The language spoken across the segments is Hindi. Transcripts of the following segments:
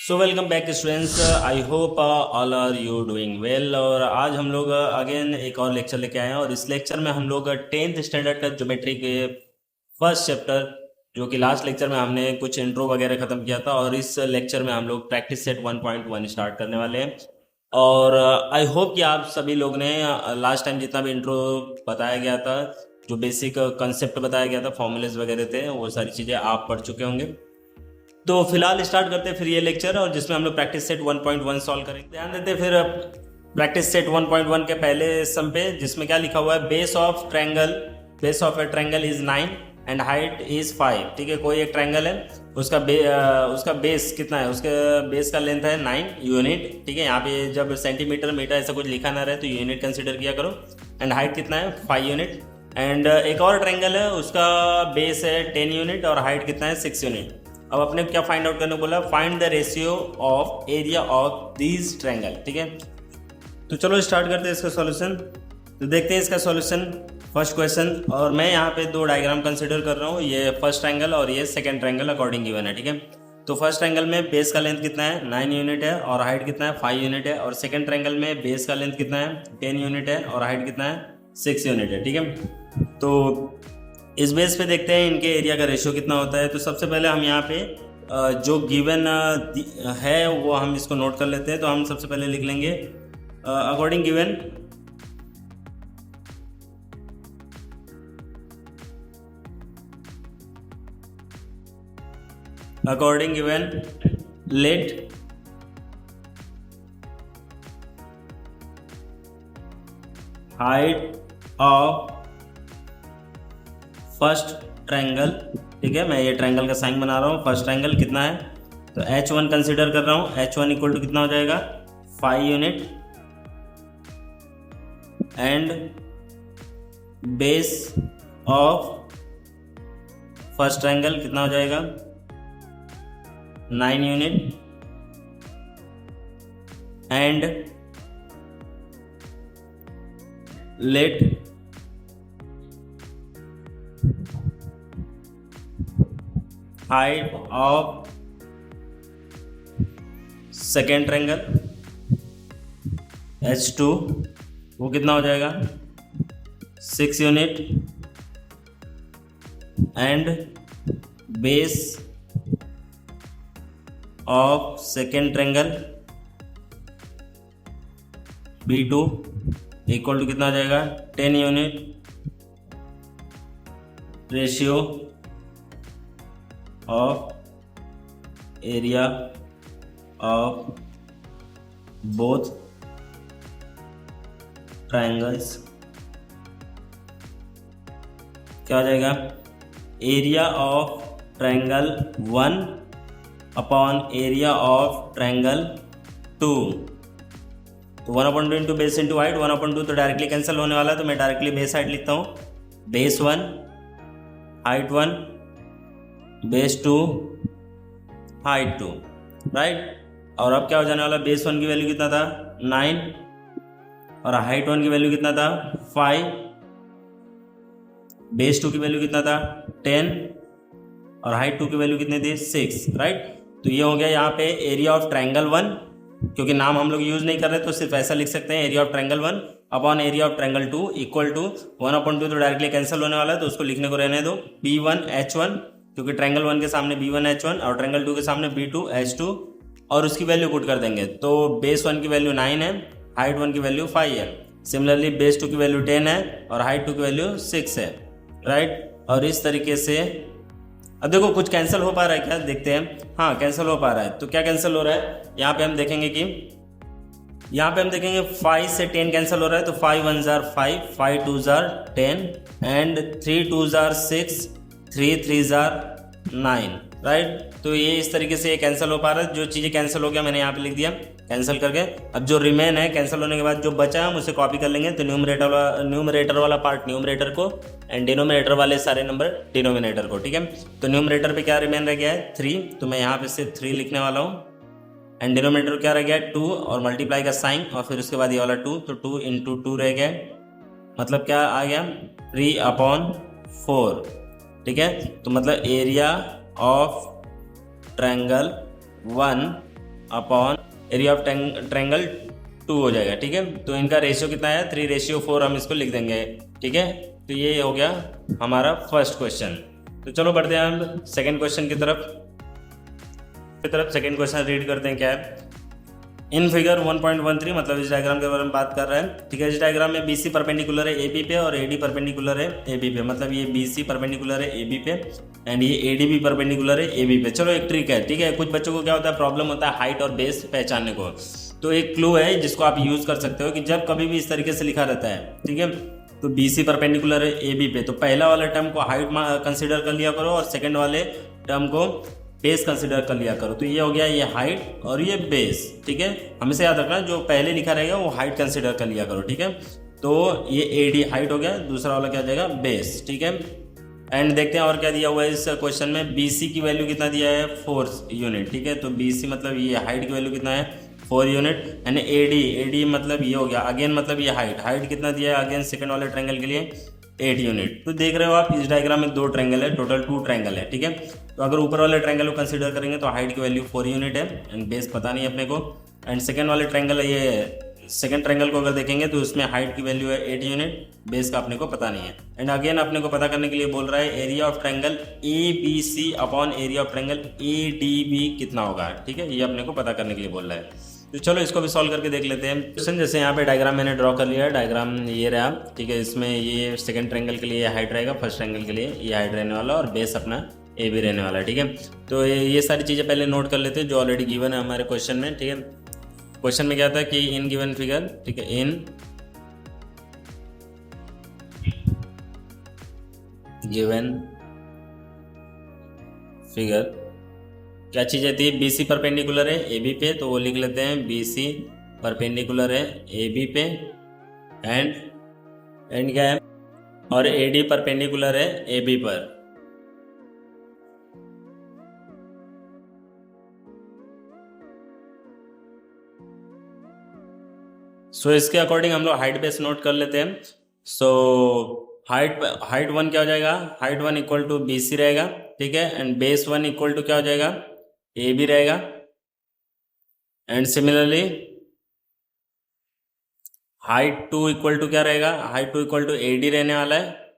So welcome back students, I hope all are you doing well. और आज हम लोग अगेन एक और लेक्चर लेके आए हैं और इस लेक्चर में हम लोग 10th स्टैंडर्ड का ज्योमेट्री के फर्स्ट चैप्टर, जो कि लास्ट लेक्चर में हमने कुछ इंट्रो वगैरह ख़त्म किया था, और इस लेक्चर में हम लोग प्रैक्टिस सेट 1.1 स्टार्ट करने वाले हैं। और आई होप कि आप सभी लोग ने लास्ट टाइम जितना भी इंट्रो बताया गया था, जो बेसिक कंसेप्ट बताया गया था, फॉर्मूलेज वगैरह थे, वो सारी चीज़ें आप पढ़ चुके होंगे। तो फिलहाल स्टार्ट करते हैं फिर ये लेक्चर, और जिसमें हम लोग प्रैक्टिस सेट 1.1 सॉल्व करेंगे। ध्यान देते हैं फिर प्रैक्टिस सेट 1.1 के पहले सम पे, जिसमें क्या लिखा हुआ है, base of A triangle is 9 and height is 5। ठीक है, कोई एक ट्रायंगल है, उसका बेस कितना है, उसके बेस का लेंथ है 9 यूनिट। ठीक है, यहाँ पे जब सेंटीमीटर मीटर ऐसा कुछ लिखा ना रहे तो यूनिट कंसिडर किया करो। एंड हाइट कितना है, 5 यूनिट। एंड एक और ट्रायंगल है, उसका बेस है 10 यूनिट और हाइट कितना है, 6 यूनिट। अब अपने क्या फाइंड आउट करने बोला, find the ratio of area of these triangle. ठीक है, तो चलो स्टार्ट करते हैं इसका सॉल्यूशन। तो देखते हैं इसका सॉल्यूशन, फर्स्ट क्वेश्चन। और मैं यहाँ पे दो डायग्राम कंसिडर कर रहा हूँ, ये फर्स्ट ट्रायंगल और ये सेकंड ट्रायंगल अकॉर्डिंग गिवन है। ठीक है, तो फर्स्ट ट्रायंगल में बेस का लेंथ कितना है, 9 यूनिट है और हाइट कितना है, 5 यूनिट है। और सेकंड ट्रायंगल में बेस का लेंथ कितना है, 10 यूनिट है और हाइट कितना है, 6 यूनिट है। ठीक है, तो इस बेस पे देखते हैं इनके एरिया का रेशियो कितना होता है। तो सबसे पहले हम यहाँ पे जो गिवन है वो हम इसको नोट कर लेते हैं। तो हम सबसे पहले लिख लेंगे according given late height of first triangle. ठीक है, मैं ये ट्रायंगल का साइन बना रहा हूँ। फर्स्ट ट्रायंगल कितना है, तो H1 कंसिडर कर रहा हूँ। H1 इक्वल टू कितना हो जाएगा, 5 unit. And base of first triangle कितना हो जाएगा, 9 unit. And let height of second triangle H2, वो कितना हो जाएगा, 6 unit. And base of second triangle B2 equal to कितना हो जाएगा, 10 unit. Ratio of area of both triangles क्या हो जाएगा, area of triangle 1 upon area of triangle 2। तो 1/2 इंटू बेस इंटू हाइट, 1/2 तो डायरेक्टली कैंसिल होने वाला है, तो मैं डायरेक्टली बेस हाइट लिखता हूँ। Base 1 height 1 base 2 height 2, right. और अब क्या हो जाने वाला, बेस 1 की वैल्यू कितना था, 9 और हाइट 1 की वैल्यू कितना था, 5। बेस 2 की वैल्यू कितना था, 10 और हाइट 2 की वैल्यू कितनी थी, 6, राइट। तो ये हो गया यहाँ पे एरिया ऑफ ट्रायंगल 1। क्योंकि नाम हम लोग यूज नहीं कर रहे तो सिर्फ ऐसा लिख सकते हैं, area of triangle 1 upon area of triangle 2 equal to 1/2 तो डायरेक्टली कैंसिल होने वाला है, तो उसको लिखने को रहने दो, B1 H1, क्योंकि ट्रायंगल 1 के सामने B1 H1 और ट्रायंगल 2 के सामने B2 H2, और उसकी वैल्यू पुट कर देंगे। तो बेस 1 की वैल्यू 9 है, हाइट 1 की वैल्यू 5 है। सिमिलरली बेस 2 की वैल्यू 10 है और हाइट 2 की वैल्यू 6 है, राइट। और इस तरीके से अब देखो कुछ कैंसिल हो पा रहा है क्या, देखते हैं। हाँ, कैंसिल हो पा रहा है। तो क्या कैंसिल हो रहा है, यहाँ पे हम देखेंगे 5 से 10 कैंसिल हो रहा है। तो 5 1 jar 5, 5 2 jar 10 and 3 2 jar 6, 3 3 jar 9, right. तो ये इस तरीके से ये कैंसिल हो पा रहा है। जो चीज़ें कैंसिल हो गया मैंने यहाँ पे लिख दिया कैंसिल करके। अब जो रिमेन है कैंसिल होने के बाद जो बचा है हम उसे कॉपी कर लेंगे। तो न्यूमरेटर वाला पार्ट न्यूमरेटर को एंड डिनोमिनेटर वाले सारे नंबर डिनोमिनेटर को, ठीक है। तो न्यूमरेटर पे क्या रिमेन रह गया है 3, तो मैं यहाँ पे से 3 लिखने वाला हूँ। एंड डिनोमिनेटर क्या रह गया है 2 और मल्टीप्लाई का साइन और फिर उसके बाद ये वाला 2, तो 2 × 2 रह गया। मतलब क्या आ गया 3/4, ठीक है। तो मतलब area of triangle 1 upon area of triangle 2 हो जाएगा। ठीक है, तो इनका रेशियो कितना है 3:4 हम इसको लिख देंगे। ठीक है, तो ये हो गया हमारा फर्स्ट क्वेश्चन। तो चलो बढ़ते हैं हम सेकेंड क्वेश्चन की तरफ। सेकेंड क्वेश्चन रीड करते हैं क्या है। इन फिगर 1.13 मतलब इस डायग्राम के बारे में बात कर रहे हैं। ठीक है, इस डायग्राम में BC परपेंडिकुलर है AB पे और AD परपेंडिकुलर है AB पे, मतलब ये BC परपेंडिकुलर है AB पे एंड ये AD भी परपेंडिकुलर है AB पे। चलो एक ट्रिक है। ठीक है, कुछ बच्चों को क्या होता है, प्रॉब्लम होता है हाइट और बेस पहचानने को। तो एक क्लू है जिसको आप यूज कर सकते हो कि जब कभी भी इस तरीके से लिखा रहता है, ठीक है, तो BC परपेंडिकुलर है AB पे, तो पहला वाले टर्म को हाइट कंसिडर कर लिया करो और सेकेंड वाले टर्म को बेस कंसिडर कर लिया करो। तो ये हो गया ये हाइट और ये बेस। ठीक है, हमेशा याद रखना जो पहले लिखा रहेगा वो हाइट कंसिडर कर लिया करो। ठीक है, तो ये AD हाइट हो गया, दूसरा वाला क्या हो जाएगा बेस। ठीक है, एंड देखते हैं और क्या दिया हुआ है इस क्वेश्चन में। BC की वैल्यू कितना दिया है 4 यूनिट। ठीक है, तो BC मतलब ये हाइट की वैल्यू कितना है 4 यूनिट एंड AD मतलब ये हो गया अगेन, मतलब ये हाइट कितना दिया है अगेन सेकंड वाले ट्रायंगल के लिए 8 यूनिट। तो देख रहे हो आप इस डायग्राम में 2 ट्रायंगल है, टोटल 2 ट्रायंगल है। ठीक है, तो अगर ऊपर वाले ट्रायंगल को कंसीडर करेंगे तो हाइट की वैल्यू 4 यूनिट है एंड बेस पता नहीं अपने को। एंड सेकंड वाले ट्रायंगल है, ये सेकंड ट्रायंगल को अगर देखेंगे तो उसमें हाइट की वैल्यू है 8 यूनिट, बेस का अपने को पता नहीं है। एंड अगेन अपने को पता करने के लिए बोल रहा है area of triangle ABC upon area of triangle ADB कितना होगा। ठीक है, ये अपने को पता करने के लिए बोल रहा है। तो चलो इसको भी सॉल्व करके देख लेते हैं क्वेश्चन। जैसे यहाँ पे डायग्राम मैंने ड्रॉ कर लिया है, डायग्राम ये रहा। ठीक है, इसमें ये सेकंड ट्रायंगल के लिए हाइट रहेगा, फर्स्ट ट्रायंगल के लिए ये हाइट रहने वाला और बेस अपना AB रहने वाला है। ठीक है, तो ये सारी चीज़ें पहले नोट कर लेते हैं जो ऑलरेडी गिवन है हमारे क्वेश्चन में। ठीक है, क्वेश्चन में क्या था कि इन गिवन फिगर, ठीक है, इन गिवन फिगर क्या चीज़ें थी, BC परपेंडिकुलर है AB पे, तो वो लिख लेते हैं BC परपेंडिकुलर है AB पे एंड क्या है, और AD परपेंडिकुलर है AB पर। सो इसके अकॉर्डिंग हम लोग हाइट बेस नोट कर लेते हैं। सो हाइट 1 क्या हो जाएगा, हाइट 1 इक्वल टू BC रहेगा। ठीक है, एंड बेस 1 इक्वल टू क्या हो जाएगा AB रहेगा। And similarly height 2 equal to क्या रहेगा, हाइट 2 इक्वल टू AD रहने वाला है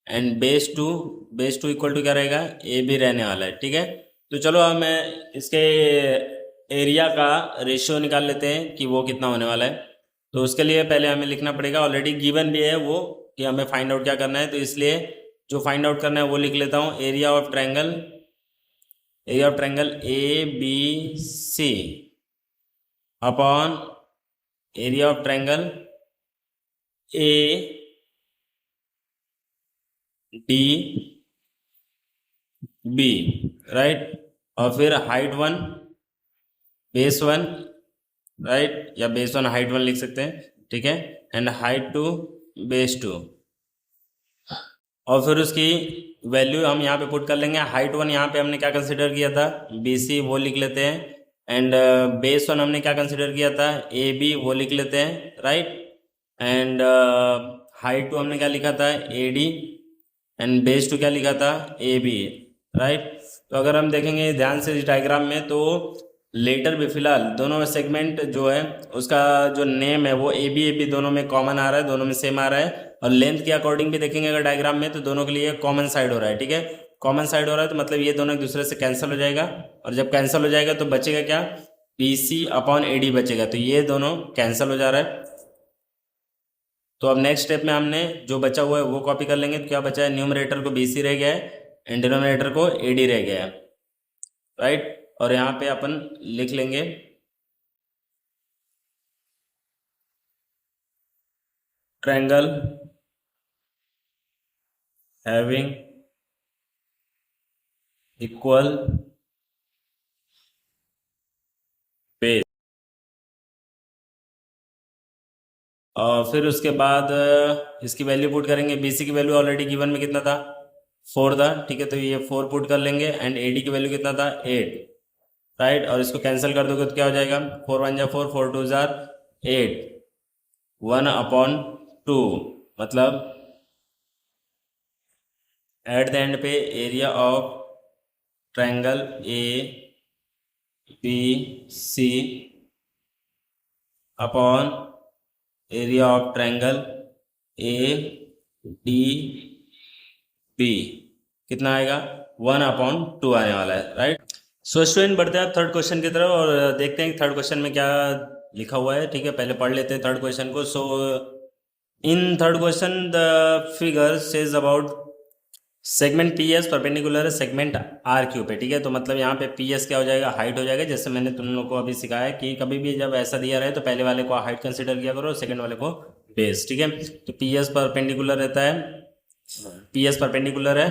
एंड बेस 2 इक्वल टू क्या रहेगा AB रहने वाला है। ठीक है, तो चलो हम इसके एरिया का रेशियो निकाल लेते हैं कि वो कितना होने वाला है। तो उसके लिए पहले हमें लिखना पड़ेगा, ऑलरेडी गिवन भी है वो कि हमें फाइंड आउट क्या करना है, तो इसलिए जो फाइंड आउट करना है वो लिख लेता हूँ। Area of triangle ABC upon area of triangle ADB, right, और फिर हाइट 1 बेस 1, राइट, या बेस 1 हाइट 1 लिख सकते हैं। ठीक है, एंड हाइट 2 बेस 2, और फिर उसकी वैल्यू हम यहाँ पे पुट कर लेंगे। हाइट 1 यहाँ पे हमने क्या कंसिडर किया था BC, वो लिख लेते हैं। एंड बेस 1 हमने क्या कंसिडर किया था AB, वो लिख लेते हैं, राइट। एंड हाइट 2 हमने क्या लिखा था AD एंड बेस 2 क्या लिखा था AB, राइट। तो अगर हम देखेंगे ध्यान से इस डायग्राम में तो लेटर भी फिलहाल दोनों सेगमेंट जो है उसका जो नेम है वो AB दोनों में कॉमन आ रहा है, दोनों में सेम आ रहा है। और लेंथ के अकॉर्डिंग भी देखेंगे अगर डायग्राम में तो दोनों के लिए कॉमन साइड हो रहा है। ठीक है, कॉमन साइड हो रहा है तो मतलब ये दोनों एक दूसरे से कैंसिल हो जाएगा, और जब कैंसिल हो जाएगा तो बचेगा क्या BC अपॉन AD बचेगा, तो ये दोनों कैंसिल हो जा रहा है। तो अब नेक्स्ट स्टेप में हमने जो बचा हुआ है वो कॉपी कर लेंगे। तो क्या बचा है, न्यूमरेटर को BC रह गया है एंड डिनोमिनेटर को AD रह गया है, राइट। और यहाँ पे अपन लिख लेंगे ट्रायंगल हैविंग इक्वल बेस। और फिर उसके बाद इसकी वैल्यू पुट करेंगे। BC की वैल्यू ऑलरेडी गिवन में कितना था 4 था। ठीक है, तो ये 4 पुट कर लेंगे एंड AD की वैल्यू कितना था 8, राइट। और इसको कैंसिल कर दोगे तो क्या हो जाएगा 4 1 जा 4, 4 2 जार 8, 1 अपॉन 2, मतलब एट द एंड पे area of triangle P C upon area of triangle A D B कितना आएगा 1/2 आने वाला है, राइट। सो स्टूडेंट बढ़ते हैं थर्ड क्वेश्चन की तरफ और देखते हैं थर्ड क्वेश्चन में क्या लिखा हुआ है। ठीक है, पहले पढ़ लेते हैं थर्ड क्वेश्चन को। So in third question the figure says about segment P S perpendicular है सेगमेंट आर क्यू पे। ठीक है, तो मतलब यहाँ पे पी एस क्या हो जाएगा, हाइट हो जाएगा। जैसे मैंने तुम लोग को अभी सिखाया कि कभी भी जब ऐसा दिया रहे तो पहले वाले को हाइट कंसिडर किया करो, सेकंड वाले को बेस। ठीक है, तो पी एस परपेंडिकुलर रहता है, पी एस परपेंडिकुलर है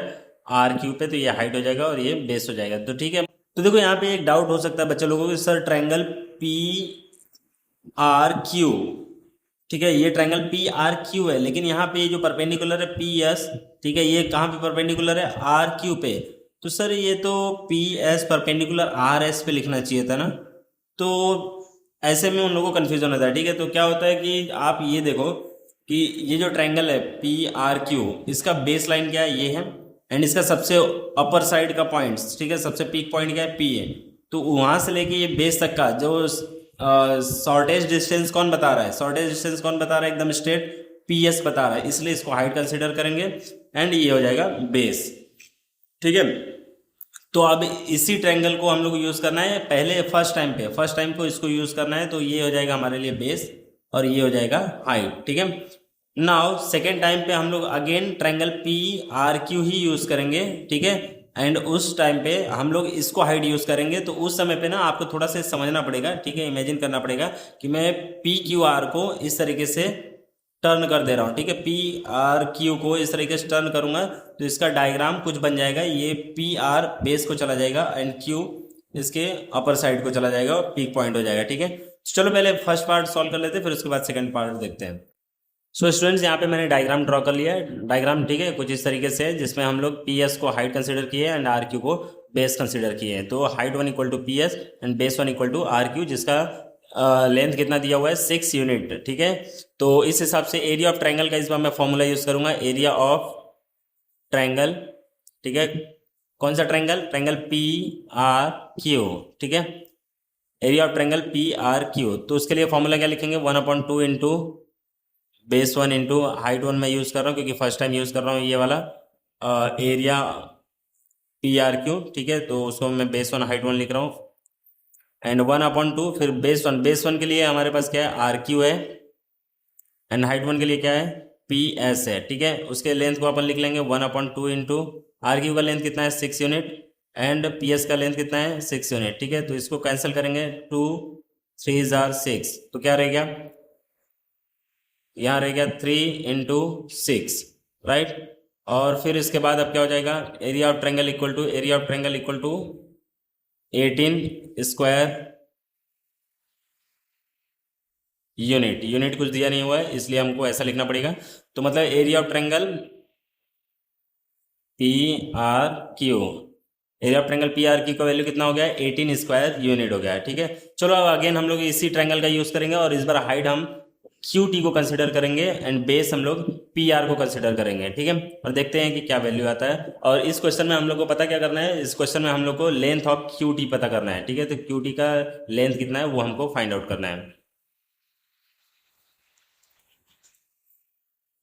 आर क्यू पे, तो ये हाइट हो जाएगा और ये बेस हो जाएगा। तो ठीक है, तो देखो यहाँ पे एक डाउट हो सकता है बच्चे लोगों को, sir triangle P R Q, ठीक है, ये ट्रायंगल पी आर क्यू है, लेकिन यहाँ पे जो परपेंडिकुलर है पी एस, ठीक है, ये कहाँ पे परपेंडिकुलर है, आर क्यू पे। तो सर ये तो P S perpendicular R S पे लिखना चाहिए था ना। तो ऐसे में उन लोगों को कन्फ्यूजन होता है। ठीक है, तो क्या होता है कि आप ये देखो कि ये जो ट्रायंगल है पी आर क्यू, इसका बेस लाइन क्या है, ये है, एंड इसका सबसे अपर साइड का पॉइंट, ठीक है, सबसे पीक पॉइंट क्या है, पी है। तो वहाँ से लेके ये बेस तक का जो शॉर्टेज डिस्टेंस कौन बता रहा है, शॉर्टेज डिस्टेंस कौन बता रहा है, एकदम स्ट्रेट पी एस बता रहा है, इसलिए इसको हाइट कंसिडर करेंगे एंड ये हो जाएगा बेस। ठीक है, तो अब इसी ट्रायंगल को हम लोग यूज़ करना है पहले फर्स्ट टाइम को इसको यूज़ करना है, तो ये हो जाएगा हमारे लिए बेस और ये हो जाएगा हाइट। ठीक है, नाउ सेकेंड टाइम पे हम लोग again triangle P R Q ही यूज़ करेंगे। ठीक है, एंड उस टाइम पे हम लोग इसको हाइट यूज़ करेंगे। तो उस समय पे ना आपको थोड़ा सा समझना पड़ेगा, ठीक है, इमेजिन करना पड़ेगा कि मैं पी क्यू आर को इस तरीके से टर्न कर दे रहा हूँ। ठीक है, पी आर क्यू को इस तरीके से टर्न करूँगा तो इसका डायग्राम कुछ बन जाएगा। ये पी आर बेस को चला जाएगा एंड क्यू इसके अपर साइड को चला जाएगा और पीक पॉइंट हो जाएगा। ठीक है, चलो पहले फर्स्ट पार्ट सॉल्व कर लेते हैं, फिर उसके बाद सेकंड पार्ट देखते हैं। सो स्टूडेंट्स यहाँ पे मैंने डायग्राम ड्रॉ कर लिया है। डायग्राम ठीक है कुछ इस तरीके से है, जिसमें हम लोग पी एस को हाइट कंसिडर किए एंड आर क्यू को बेस कंसिडर किए हैं। तो height 1 equal to P S and base 1 equal to R Q, जिसका लेंथ कितना दिया हुआ है 6 यूनिट। ठीक है, तो इस हिसाब से एरिया ऑफ ट्रायंगल का इस बार मैं फॉर्मूला यूज करूंगा, एरिया ऑफ ट्रायंगल। ठीक है, कौन सा triangle, triangle P R Q. ठीक है, area of triangle P R Q, तो उसके लिए फॉर्मूला क्या लिखेंगे, 1/2 इंटू बेस 1 इंटू हाइट 1 मैं यूज़ कर रहा हूँ क्योंकि फर्स्ट टाइम यूज़ कर रहा हूँ ये वाला एरिया पी आर क्यू। ठीक है, तो उसको मैं बेस 1 हाइट 1 लिख रहा हूँ एंड 1/2 फिर बेस वन के लिए हमारे पास क्या है, आर क्यू है, एंड हाइट 1 के लिए क्या है, पी एस है। ठीक है, उसके लेंथ को अपन लिख लेंगे 1/2 इंटू आर क्यू का लेंथ कितना है 6 यूनिट एंड पी एस का लेंथ कितना है 6 यूनिट। ठीक है, तो इसको कैंसिल करेंगे, 2 3 आर 6, तो क्या रह गया, यहाँ रह गया 3 इंटू 6, राइट। और फिर इसके बाद अब क्या हो जाएगा, area of triangle equal to 18 square unit कुछ दिया नहीं हुआ है इसलिए हमको ऐसा लिखना पड़ेगा। तो मतलब area of triangle P R Q, area of triangle P R Q का वैल्यू कितना हो गया है, 18 स्क्वायर यूनिट हो गया है। ठीक है, चलो अब अगेन हम लोग इसी ट्रायंगल का यूज़ करेंगे और इस बार हाइट हम क्यू टी को कंसिडर करेंगे एंड बेस हम लोग पी आर को कंसिडर करेंगे। ठीक है, और देखते हैं कि क्या वैल्यू आता है। और इस क्वेश्चन में हम लोग को पता क्या करना है, इस क्वेश्चन में हम लोग को लेंथ ऑफ क्यू टी पता करना है। ठीक है, तो क्यू टी का लेंथ कितना है वो हमको फाइंड आउट करना है।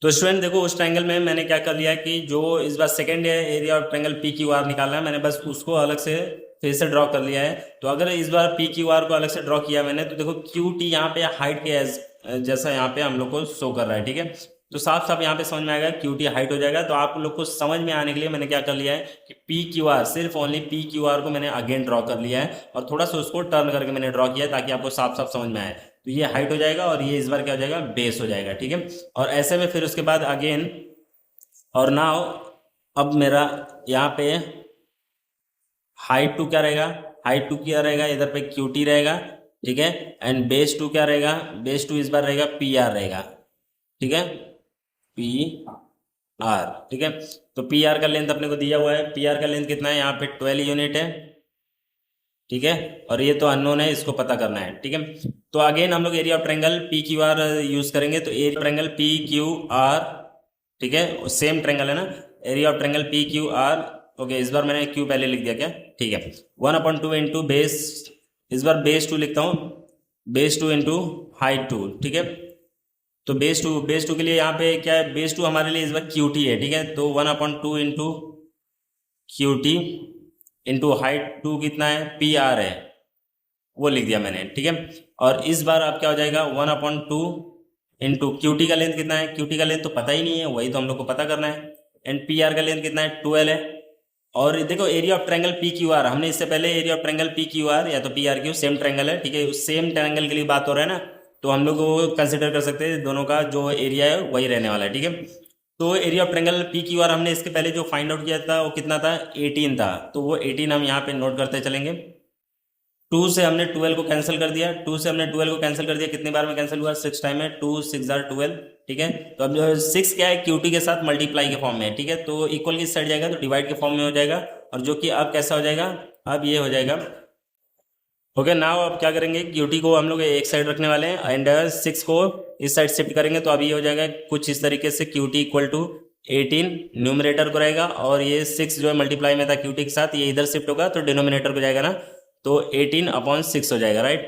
तो स्टूडेंट देखो उस ट्रायंगल में मैंने क्या कर लिया कि जो इस बार second area of triangle P Q R निकालना है, मैंने बस उसको अलग से फिर से ड्रॉ कर लिया है। तो अगर इस बार पी क्यू आर को अलग से ड्रॉ किया मैंने, तो देखो क्यू टी यहाँ पे हाइट के जैसा यहाँ पे हम लोग को शो कर रहा है। ठीक है, तो साफ साफ यहाँ पे समझ में आएगा क्यू टी हाइट हो जाएगा। तो आप लोग को समझ में आने के लिए मैंने क्या कर लिया है कि पी क्यू आर, सिर्फ ओनली पी क्यू आर को मैंने अगेन ड्रॉ कर लिया है और थोड़ा सा उसको टर्न करके मैंने ड्रॉ किया है ताकि आपको साफ साफ समझ में आए। तो ये हाइट हो जाएगा और ये इस बार क्या हो जाएगा, बेस हो जाएगा। ठीक है, और ऐसे में फिर उसके बाद अगेन और नाउ अब मेरा यहाँ पे हाइट टू क्या रहेगा, इधर पे क्यू टी रहेगा। ठीक है, एंड बेस टू क्या रहेगा, बेस टू इस बार रहेगा पी आर रहेगा। ठीक है, पी आर। ठीक है, तो पी आर का लेंथ अपने को दिया हुआ है, पी आर का लेंथ कितना है, यहाँ पे 12 यूनिट है। ठीक है, और ये तो अननोन है, इसको पता करना है। ठीक है, तो अगेन हम लोग area of triangle P Q are use करेंगे। तो area of triangle P Q are, ठीक है, सेम ट्रायंगल है ना, area of triangle P Q are. Okay, इस बार मैंने क्यू पहले लिख दिया क्या, ठीक है, 1/2 इंटू बेस इस बार बेस 2 लिखता हूँ, बेस 2 इंटू हाइट 2, ठीक है। तो बेस टू के लिए यहाँ पे क्या है, बेस 2 हमारे लिए इस बार क्यू टी है, ठीक है। तो 1/2 into Q T into height 2 कितना है, पी आर है, वो लिख दिया मैंने, ठीक है। और इस बार आप क्या हो जाएगा, 1/2 इंटू क्यू टी का लेंथ कितना है, क्यू टी का लेंथ तो पता ही नहीं है, वही तो हम लोग को पता करना है। एंड पी आर का लेंथ कितना है, 12 है। और देखो area of triangle P Q are, हमने इससे पहले area of triangle P Q are या तो P R Q same triangle है, ठीक है। उस सेम ट्रायंगल के लिए बात हो रहा है ना, तो हम लोग वो कंसिडर कर सकते हैं, दोनों का जो एरिया है वही रहने वाला है, ठीक है। तो area of triangle P Q are हमने इसके पहले जो फाइंड आउट किया था वो कितना था, 18 था। तो वो 18 हम यहाँ पे नोट करते चलेंगे। 2 से हमने 12 को कैंसिल कर दिया, 2 से हमने 12 को कैंसिल कर दिया, कितनी बार में कैंसिल हुआ, 6 टाइम में, 2 6 आर 12, ठीक है। तो अब जो 6 क्या है, क्यूटी के साथ मल्टीप्लाई के फॉर्म में है, ठीक है। तो इक्वल की साइड जाएगा तो डिवाइड के फॉर्म में हो जाएगा, और जो कि अब कैसा हो जाएगा, अब ये हो जाएगा। ओके, नाउ अब क्या करेंगे, क्यूटी को हम लोग एक साइड रखने वाले हैं एंड 6 को इस साइड शिफ्ट करेंगे। तो अब ये हो जाएगा कुछ इस तरीके से, क्यूटी इक्वल टू 18 न्यूमरेटर को रहेगा, और ये 6 जो है मल्टीप्लाई में था क्यूटी के साथ, ये इधर शिफ्ट होगा तो डिनोमिनेटर को जाएगा ना, तो 18/6 हो जाएगा, राइट।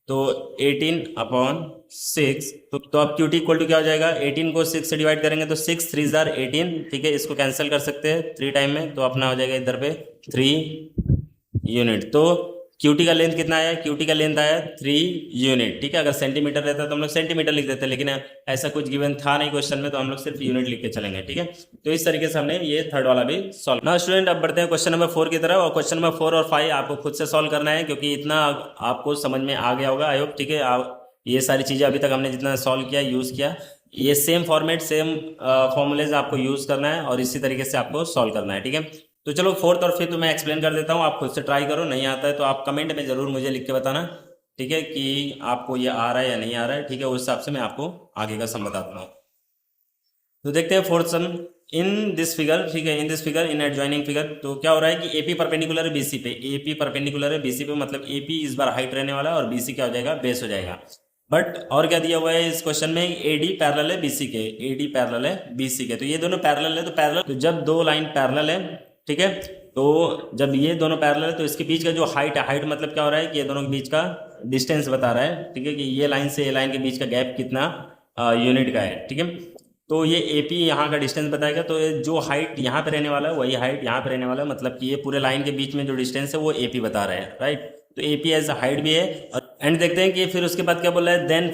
तो 18/6, तो अब क्यूटी इक्वल टू क्या हो जाएगा, 18 को 6 से डिवाइड करेंगे तो 6 3 जार 18, ठीक है। इसको कैंसिल कर सकते हैं 3 टाइम में, तो अपना हो जाएगा इधर पे 3 यूनिट। तो क्यूटी का लेंथ कितना आया, क्यूटी का लेंथ आया 3 यूनिट, ठीक है। अगर सेंटीमीटर रहता तो हम लोग सेंटीमीटर लिख देते, लेकिन ऐसा कुछ गिवन था नहीं क्वेश्चन में, तो हम लोग सिर्फ यूनिट लिख के चलेंगे, ठीक है। तो इस तरीके से हमने ये थर्ड वाला भी सॉल्व। ना स्टूडेंट, अब बढ़ते हैं क्वेश्चन नंबर 4 की तरफ, और क्वेश्चन नंबर 4 और 5 आपको खुद से सॉल्व करना है, क्योंकि इतना आपको समझ में आ गया होगा आई होप, ठीक है। आप ये सारी चीज़ें अभी तक हमने जितना सॉल्व किया, यूज़ किया, ये सेम फॉर्मेट सेम फॉर्मूलेज आपको यूज़ करना है, और इसी तरीके से आपको सॉल्व करना है, ठीक है। तो चलो 4th और 5th मैं एक्सप्लेन कर देता हूँ, आप खुद से ट्राई करो, नहीं आता है तो आप कमेंट में ज़रूर मुझे लिख के बताना, ठीक है, कि आपको ये आ रहा है या नहीं आ रहा है, ठीक है। उस हिसाब से मैं आपको आगे का सम बताता हूँ। तो देखते हैं 4th some in this figure, ठीक है। In this figure, in adjoining figure, तो क्या हो रहा है कि एपी परपेंडिकुलर है बीसी पे, एपी परपेंडिकुलर है बीसी पे, मतलब एपी इस बार हाइट रहने वाला है और बीसी क्या हो जाएगा, बेस हो जाएगा। बट और क्या दिया हुआ है इस क्वेश्चन में, एडी पैरेलल है बीसी के, एडी पैरेलल है बीसी के, तो ये दोनों पैरेलल है, तो पैरेलल, तो जब दो लाइन पैरेलल है, ठीक है, तो जब ये दोनों पैरेलल है तो इसके बीच का जो हाइट है, हाइट मतलब क्या हो रहा है कि ये दोनों के बीच का डिस्टेंस बता रहा है, ठीक है, कि ये लाइन से ये लाइन के बीच का गैप कितना यूनिट का है, ठीक है। तो ये एपी यहाँ का डिस्टेंस बताएगा, तो जो हाइट यहाँ पे रहने वाला है वही हाइट यहाँ पे रहने वाला है, मतलब कि ये पूरे लाइन के बीच में जो डिस्टेंस है वो एपी बता रहा है, राइट। तो एपी एज हाइट भी है, और एंड देखते हैं कि फिर उसके बाद क्या बोल रहा है, then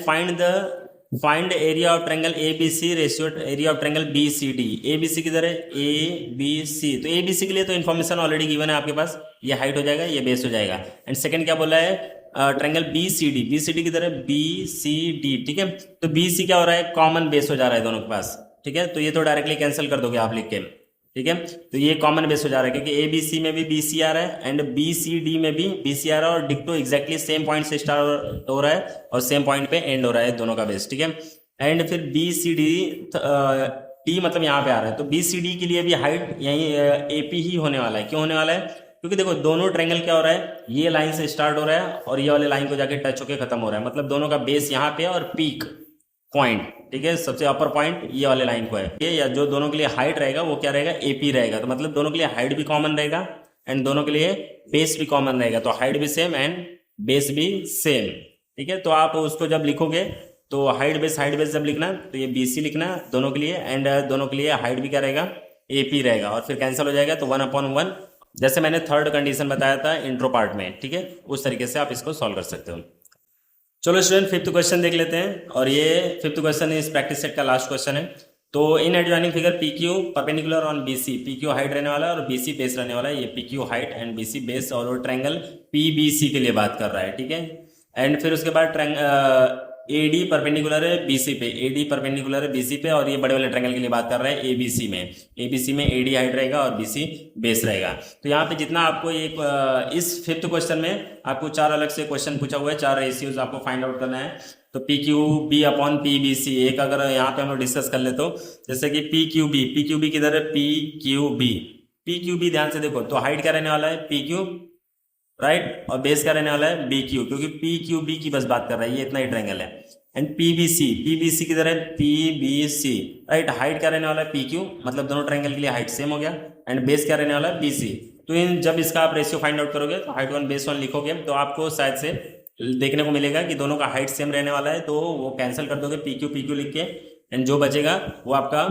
find area of triangle A B C ratio area of triangle B C D. A B C किधर है, ए बी सी, तो ए बी सी के लिए तो इन्फॉर्मेशन ऑलरेडी गिवन है आपके पास, ये हाइट हो जाएगा, ये बेस हो जाएगा। एंड सेकंड क्या बोला है, triangle B C D, B C D किधर है, बी सी डी, ठीक है। तो बी सी क्या हो रहा है, कॉमन बेस हो जा रहा है दोनों के पास, ठीक है। तो ये तो डायरेक्टली कैंसिल कर दोगे आप लिख के, ठीक है। तो ये कॉमन बेस हो जा रहा है, क्योंकि ए बी सी में भी बी सी आ रहा है एंड बी सी डी में भी बी सी आ रहा है, और डिक्टो एक्जैक्टली सेम पॉइंट से स्टार्ट हो रहा है और सेम पॉइंट पे एंड हो रहा है दोनों का बेस, ठीक है। एंड फिर बी सी डी टी मतलब यहाँ पे आ रहा है, तो बी सी डी के लिए भी हाइट यही ए पी ही होने वाला है। क्यों होने वाला है, क्योंकि देखो दोनों ट्रायंगल क्या हो रहा है, ये लाइन से स्टार्ट हो रहा है और ये वाले लाइन को जाके टच होकर खत्म हो रहा है, मतलब दोनों का बेस यहाँ पे है और पीक पॉइंट, ठीक है, सबसे अपर पॉइंट ये वाले लाइन को है ये, या जो दोनों के लिए हाइट रहेगा वो क्या रहेगा, एपी रहेगा। तो मतलब दोनों के लिए हाइट भी कॉमन रहेगा एंड दोनों के लिए बेस भी कॉमन रहेगा, तो हाइट भी सेम एंड बेस भी सेम, ठीक है। तो आप उसको जब लिखोगे तो हाइट बेस जब लिखना तो ये बी सी लिखना दोनों के लिए, एंड दोनों के लिए हाइट भी क्या रहेगा, एपी रहेगा, और फिर कैंसिल हो जाएगा तो 1/1, जैसे मैंने थर्ड कंडीशन बताया था इंट्रो पार्ट में, ठीक है, उस तरीके से आप इसको सॉल्व कर सकते हो। चलो स्टूडेंट 5th क्वेश्चन देख लेते हैं, और ये 5th क्वेश्चन इस प्रैक्टिस सेट का लास्ट क्वेश्चन है। तो in adjoining figure P Q perpendicular on B C, P Q height रहने वाला है और बी सी बेस रहने वाला है, ये P Q height and B C base, और वो ट्रायंगल पी बी सी के लिए बात कर रहा है, ठीक है। एंड फिर उसके बाद ए डी परपेंडिकुलर है बी सी पे, ए डी परपेंडिकुलर है बी सी पे, और ये बड़े वाले ट्रायंगल के लिए बात कर रहा है ए बी सी में, ए बी सी में ए डी हाइट रहेगा और बी सी बेस रहेगा। तो यहाँ पे जितना आपको एक इस 5th क्वेश्चन में आपको 4 अलग से क्वेश्चन पूछा हुआ है, 4 रेशियोज आपको फाइंड आउट करना है। तो P Q B upon P B C, एक अगर यहाँ पे हम लोग डिस्कस कर ले तो जैसे कि पी क्यू बी किधर है, पी क्यू बी ध्यान से देखो, तो हाइट क्या रहने वाला है, पी क्यू, राइट, और बेस क्या रहने वाला है, बी क्यू, क्योंकि पी क्यू बी की बस बात कर रहा है, ये इतना ही ट्रायंगल है। एंड पी बी सी किधर है, P B C, right, height क्या रहने वाला है, पी क्यू, मतलब दोनों ट्रायंगल के लिए हाइट सेम हो गया, एंड बेस क्या रहने वाला है, बी सी, तो इन जब इसका आप रेशियो फाइंड आउट करोगे तो हाइट 1 बेस 1 लिखोगे तो आपको शायद से देखने को मिलेगा कि दोनों का हाइट सेम रहने वाला है, तो वो कैंसिल कर दोगे पी क्यू लिख के, एंड जो बचेगा वो आपका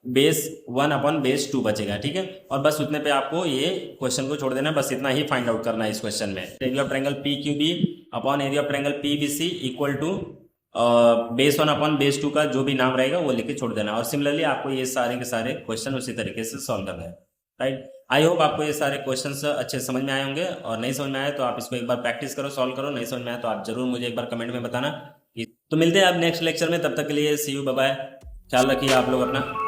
बेस 1 अपॉन बेस 2 बचेगा। ठीक है, और बस उतने पे आपको ये क्वेश्चन को छोड़ देना, बस इतना ही फाइंड आउट करना है इस क्वेश्चन में। Area of triangle P Q B upon area of triangle P B C equal to base 1 upon base 2 का जो भी नाम रहेगा वो लिख के छोड़ देना। और सिमिलरली आपको ये सारे के सारे क्वेश्चन उसी तरीके से सॉल्व करना है। राइट, आई होप आपको ये सारे क्वेश्चंस अच्छे समझ में आए होंगे, और नहीं समझ में आए तो आप इसको एक बार प्रैक्टिस करो, सॉल्व करो। नहीं समझ में आए तो आप जरूर मुझे एक बार कमेंट में बताना। तो मिलते हैं आप नेक्स्ट लेक्चर में, तब तक के लिए सी यू, बाय बाय, ख्याल रखिए आप लोग अपना।